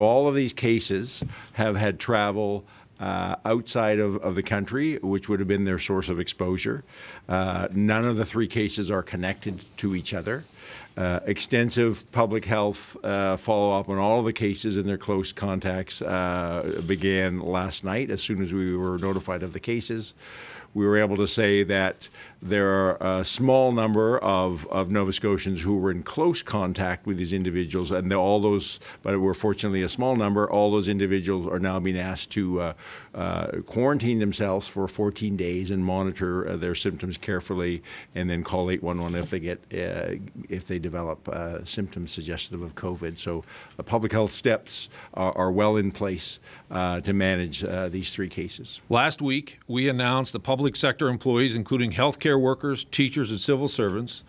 All of these cases have had travel outside of the country, which would have been their source of exposure. None of the 3 cases are connected to each other. Extensive public health follow-up on all of the cases and their close contacts began last night. As soon as we were notified of the cases, we were able to say that there are a small number of Nova Scotians who were in close contact with these individuals, and all those, but we're fortunately a small number, all those individuals are now being asked to quarantine themselves for 14 days and monitor their symptoms carefully, and then call 811 if they develop symptoms suggestive of COVID. So the public health steps are well in place to manage these 3 cases. Last week, we announced the public sector employees, including healthcare workers, teachers, and civil servants,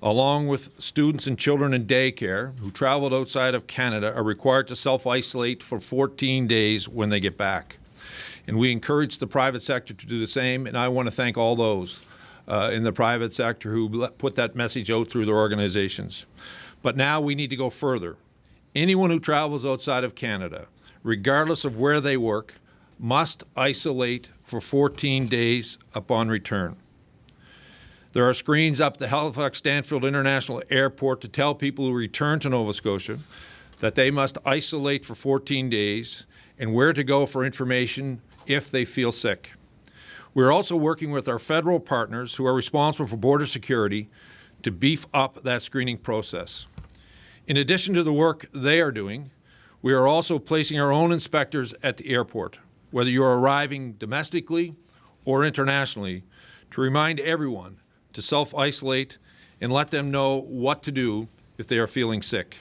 along with students and children in daycare who traveled outside of Canada, are required to self-isolate for 14 days when they get back. And we encourage the private sector to do the same, and I want to thank all those in the private sector who put that message out through their organizations. But now we need to go further. Anyone who travels outside of Canada, regardless of where they work, must isolate for 14 days upon return. There are screens up the Halifax-Stanfield International Airport to tell people who return to Nova Scotia that they must isolate for 14 days and where to go for information if they feel sick. We're also working with our federal partners who are responsible for border security to beef up that screening process. In addition to the work they are doing, we are also placing our own inspectors at the airport, whether you're arriving domestically or internationally, to remind everyone to self-isolate and let them know what to do if they are feeling sick.